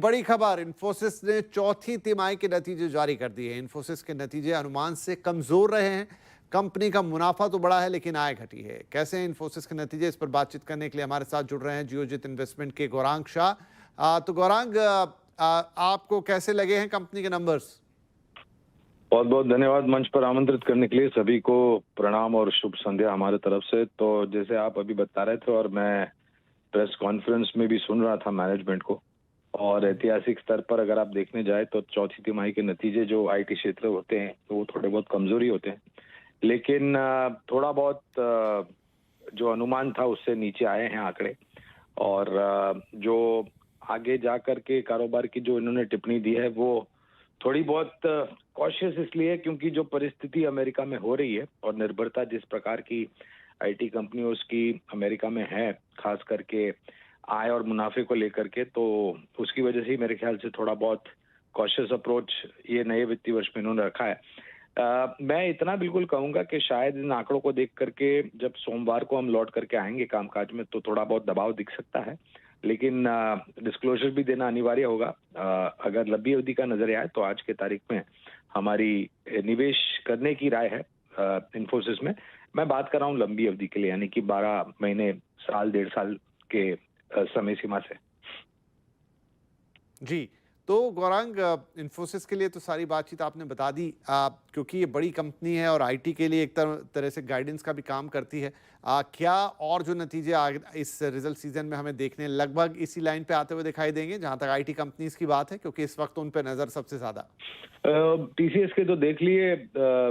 बड़ी खबर, इन्फोसिस ने चौथी तिमाही के नतीजे जारी कर दिए हैं। इन्फोसिस के नतीजे अनुमान से कमजोर रहे हैं। कंपनी का मुनाफा तो बढ़ा है लेकिन आय घटी है। कैसे हैं इन्फोसिस के नतीजे, इस पर बातचीत करने के लिए हमारे साथ जुड़ रहे हैं जियोजित इन्वेस्टमेंट के गौरांग शाह। तो गौरांग, आपको कैसे लगे हैं कंपनी के नंबर्स? बहुत बहुत धन्यवाद मंच पर आमंत्रित करने के लिए। सभी को प्रणाम और शुभ संध्या हमारे तरफ से। तो जैसे आप अभी बता रहे थे और मैं प्रेस कॉन्फ्रेंस में भी सुन रहा था मैनेजमेंट को, और ऐतिहासिक स्तर पर अगर आप देखने जाए तो चौथी तिमाही के नतीजे जो आईटी क्षेत्र होते हैं तो वो थोड़े बहुत कमजोरी होते हैं, लेकिन थोड़ा बहुत जो अनुमान था उससे नीचे आए हैं आंकड़े। और जो आगे जाकर के कारोबार की जो इन्होंने टिप्पणी दी है वो थोड़ी बहुत कॉशियस इसलिए क्योंकि जो परिस्थिति अमेरिका में हो रही है और निर्भरता जिस प्रकार की आईटी कंपनियों की अमेरिका में है, खास करके आय और मुनाफे को लेकर के, तो उसकी वजह से ही मेरे ख्याल से थोड़ा बहुत कॉशियस अप्रोच ये नए वित्तीय वर्ष में इन्होंने रखा है। मैं इतना बिल्कुल कहूंगा कि शायद इन आंकड़ों को देख करके जब सोमवार को हम लौट करके आएंगे कामकाज में तो थोड़ा बहुत दबाव दिख सकता है, लेकिन डिस्क्लोजर भी देना अनिवार्य होगा। अगर लंबी अवधि का नजरिया है तो आज के तारीख में हमारी निवेश करने की राय है इन्फोसिस में। मैं बात कर रहा हूँ लंबी अवधि के लिए, यानी कि 12 महीने, साल, 1.5 साल के समय सीमा से। जी, तो गौरांग, इन्फोसिस के लिए तो सारी बातचीत आपने बता दी, क्योंकि ये बड़ी कंपनी है और आईटी के लिए एक तरह से गाइडेंस का भी काम करती है। क्या और जो नतीजे इस रिजल्ट सीजन में हमें देखने लगभग इसी लाइन पे आते हुए दिखाई देंगे जहां तक आईटी कंपनीज की बात है, क्योंकि इस वक्त उन पे नजर सबसे ज्यादा? टीसीएस के तो देख लिए,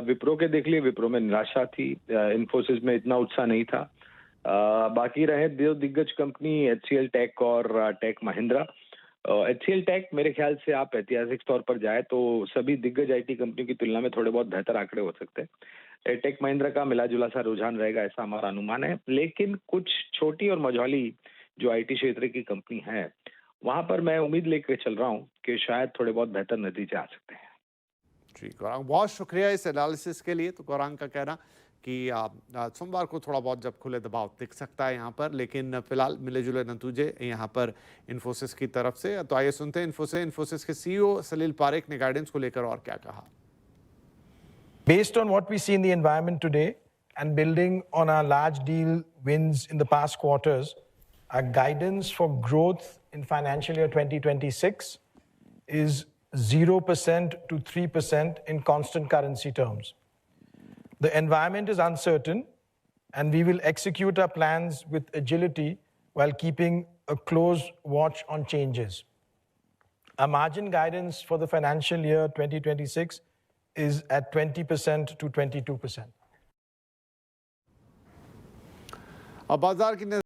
विप्रो के देख लिए, विप्रो में निराशा थी, इन्फोसिस में इतना उत्साह नहीं था। बाकी रहे दो दिग्गज कंपनी एचसीएल टेक और टेक महिंद्रा। एचसीएल टेक मेरे ख्याल से आप ऐतिहासिक तौर पर जाए तो सभी दिग्गज आईटी कंपनियों की तुलना में थोड़े बहुत बेहतर आंकड़े हो सकते हैं। टेक महिंद्रा का मिला जुला सा रुझान रहेगा, ऐसा हमारा अनुमान है। लेकिन कुछ छोटी और मझौली जो आईटी क्षेत्र की कंपनी है वहां पर मैं उम्मीद लेकर चल रहा हूँ कि शायद थोड़े बहुत बेहतर नतीजे आ सकते हैं। जी गौरांग, बहुत शुक्रिया इस एनालिसिस के लिए। तो गौरांग का कहना कि सोमवार को थोड़ा बहुत जब खुले दबाव दिख सकता है यहाँ पर, लेकिन फिलहाल मिले जुले नतीजे यहाँ पर इन्फोसिस की तरफ से। तो आइए सुनते हैं इन्फोसिस के सीईओ सलील पारेख ने गाइडेंस को लेकर और क्या कहा। Based on what we see in the environment today and building on our large deal wins in the past quarters, our guidance for growth in financial year 2026 is 0% to 3% in constant currency terms. The environment is uncertain, and we will execute our plans with agility while keeping a close watch on changes. Our margin guidance for the financial year 2026 is at 20% to 22%. अब बाजार की